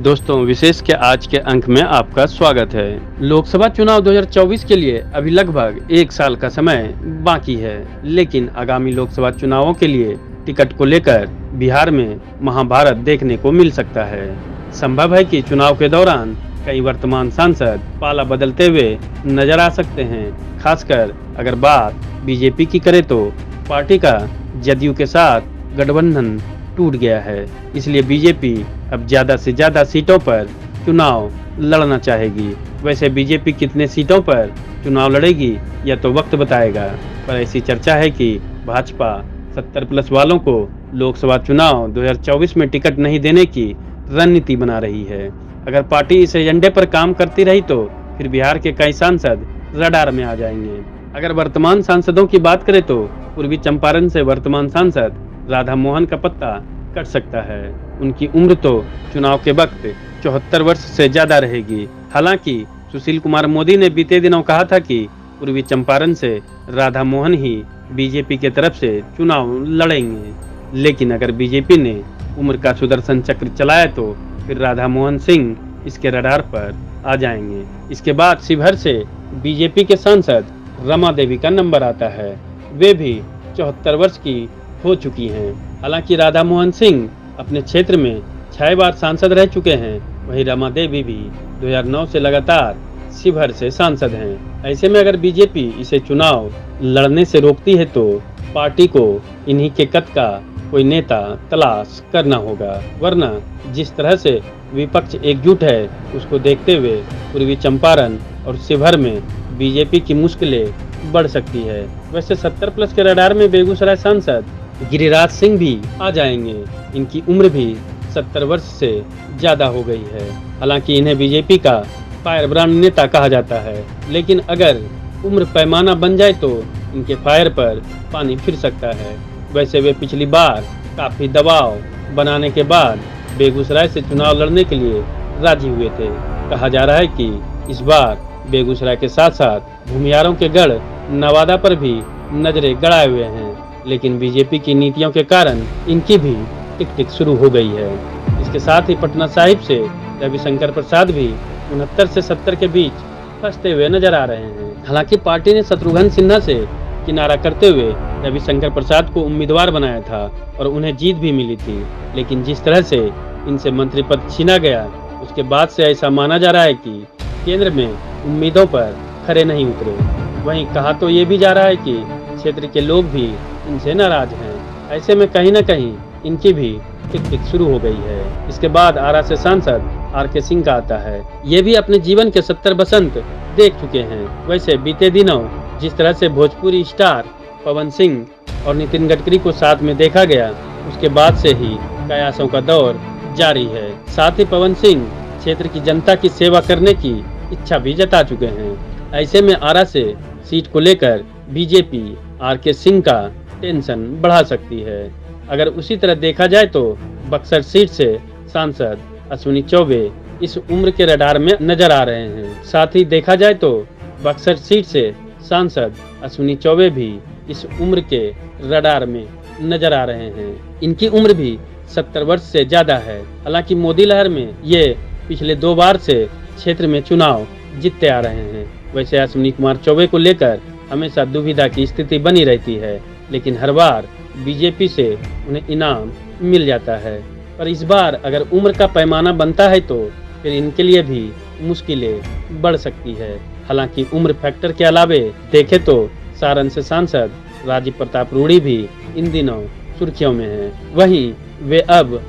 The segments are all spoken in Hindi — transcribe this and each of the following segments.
दोस्तों विशेष के आज के अंक में आपका स्वागत है। लोकसभा चुनाव 2024 के लिए अभी लगभग 1 साल का समय बाकी है, लेकिन आगामी लोकसभा चुनावों के लिए टिकट को लेकर बिहार में महाभारत देखने को मिल सकता है। संभव है कि चुनाव के दौरान कई वर्तमान सांसद पाला बदलते हुए नजर आ सकते हैं। खासकर अगर बात बीजेपी की करें तो पार्टी का जदयू के साथ गठबंधन टूट गया है, इसलिए बीजेपी अब ज्यादा से ज्यादा सीटों पर चुनाव लड़ना चाहेगी। वैसे बीजेपी कितने सीटों पर चुनाव लड़ेगी यह तो वक्त बताएगा, पर ऐसी चर्चा है कि भाजपा 70+ वालों को लोकसभा चुनाव 2024 में टिकट नहीं देने की रणनीति बना रही है। अगर पार्टी इस एजेंडे पर काम करती रही तो फिर बिहार के कई सांसद रडार में आ जाएंगे। अगर वर्तमान सांसदों की बात करें तो पूर्वी चंपारण से वर्तमान सांसद राधा मोहन का पत्ता कट सकता है। उनकी उम्र तो चुनाव के वक्त 74 वर्ष से ज्यादा रहेगी। हालांकि सुशील कुमार मोदी ने बीते दिनों कहा था कि पूर्वी चंपारण से राधा मोहन ही बीजेपी के तरफ से चुनाव लड़ेंगे, लेकिन अगर बीजेपी ने उम्र का सुदर्शन चक्र चलाया तो फिर राधा मोहन सिंह इसके रडार पर आ जाएंगे। इसके बाद शिवहर से बीजेपी के सांसद रमा देवी का नंबर आता है। वे भी 74 वर्ष की हो चुकी हैं। हालांकि राधा मोहन सिंह अपने क्षेत्र में 6 बार सांसद रह चुके हैं, वहीं रमा देवी भी 2009 से लगातार शिवहर से सांसद हैं। ऐसे में अगर बीजेपी इसे चुनाव लड़ने से रोकती है तो पार्टी को इन्हीं के कद का कोई नेता तलाश करना होगा, वरना जिस तरह से विपक्ष एकजुट है उसको देखते हुए पूर्वी चंपारण और शिवहर में बीजेपी की मुश्किलें बढ़ सकती है। वैसे 70+ के रडार में बेगूसराय सांसद गिरिराज सिंह भी आ जाएंगे। इनकी उम्र भी 70 वर्ष से ज्यादा हो गई है। हालांकि इन्हें बीजेपी का फायर ब्रांड नेता कहा जाता है, लेकिन अगर उम्र पैमाना बन जाए तो इनके फायर पर पानी फिर सकता है। वैसे वे पिछली बार काफी दबाव बनाने के बाद बेगूसराय से चुनाव लड़ने के लिए राजी हुए थे। कहा जा रहा है कि इस बार बेगूसराय के साथ साथ भूमियारों के गढ़ नवादा पर भी नजरें गड़ाए हुए हैं, लेकिन बीजेपी की नीतियों के कारण इनकी भी टिक टिक शुरू हो गई है। इसके साथ ही पटना साहिब से रविशंकर प्रसाद भी 69 से 70 के बीच फंसते हुए नजर आ रहे हैं। हालांकि पार्टी ने शत्रुघ्न सिन्हा से किनारा करते हुए रविशंकर प्रसाद को उम्मीदवार बनाया था और उन्हें जीत भी मिली थी, लेकिन जिस तरह से इनसे मंत्री पद छीना गया उसके बाद से ऐसा माना जा रहा है कि केंद्र में उम्मीदों पर खरे नहीं उतरे। वहीं कहा तो ये भी जा रहा है कि क्षेत्र के लोग भी इनसे नाराज हैं। ऐसे में कहीं न कहीं इनकी भी टिक टिक शुरू हो गई है। इसके बाद आरा से सांसद आर.के. सिंह का आता है। ये भी अपने जीवन के 70 बसंत देख चुके हैं। वैसे बीते दिनों जिस तरह से भोजपुरी स्टार पवन सिंह और नितिन गडकरी को साथ में देखा गया, उसके बाद से ही कयासों का दौर जारी है। साथ ही पवन सिंह क्षेत्र की जनता की सेवा करने की इच्छा भी जता चुके हैं। ऐसे में आरा से सीट को लेकर बीजेपी आर.के. सिंह का टेंशन बढ़ा सकती है। अगर उसी तरह देखा जाए तो बक्सर सीट से सांसद अश्विनी चौबे इस उम्र के रडार में नजर आ रहे हैं। साथ ही देखा जाए तो बक्सर सीट से सांसद अश्विनी चौबे भी इस उम्र के रडार में नजर आ रहे हैं। इनकी उम्र भी 70 वर्ष से ज्यादा है। हालांकि मोदी लहर में ये पिछले 2 बार से क्षेत्र में चुनाव जीतते आ रहे हैं। वैसे अश्विनी कुमार चौबे को लेकर हमेशा दुविधा की स्थिति बनी रहती है, लेकिन हर बार बीजेपी से उन्हें इनाम मिल जाता है। पर इस बार अगर उम्र का पैमाना बनता है तो फिर इनके लिए भी मुश्किलें बढ़ सकती है। हालांकि उम्र फैक्टर के अलावे देखें तो सारण से सांसद राजीव प्रताप रूडी भी इन दिनों सुर्खियों में हैं। वहीं वे अब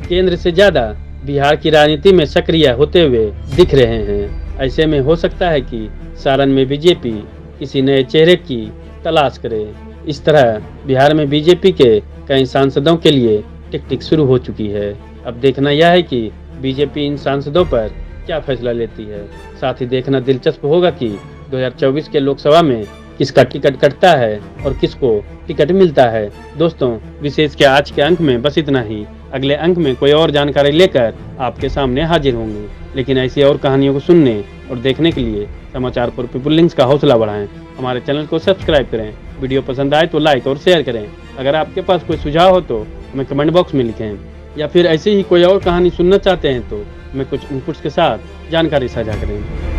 केंद्र से ज्यादा बिहार की राजनीति में सक्रिय होते हुए दिख रहे हैं। ऐसे में हो सकता है कि सारण में बीजेपी किसी नए चेहरे की तलाश करे। इस तरह बिहार में बीजेपी के कई सांसदों के लिए टिक टिक शुरू हो चुकी है। अब देखना यह है कि बीजेपी इन सांसदों पर क्या फैसला लेती है। साथ ही देखना दिलचस्प होगा कि 2024 के लोकसभा में किसका टिकट कटता है और किसको टिकट मिलता है। दोस्तों विशेष के आज के अंक में बस इतना ही। अगले अंक में कोई और जानकारी लेकर आपके सामने हाजिर होंगे, लेकिन ऐसी और कहानियों को सुनने और देखने के लिए समाचार फॉर पीपल लिंक्स का हौसला बढ़ाएं। हमारे चैनल को सब्सक्राइब करें। वीडियो पसंद आए तो लाइक और शेयर करें। अगर आपके पास कोई सुझाव हो तो हमें कमेंट बॉक्स में लिखें। या फिर ऐसे ही कोई और कहानी सुनना चाहते हैं तो हमें कुछ इनपुट्स के साथ जानकारी साझा करें।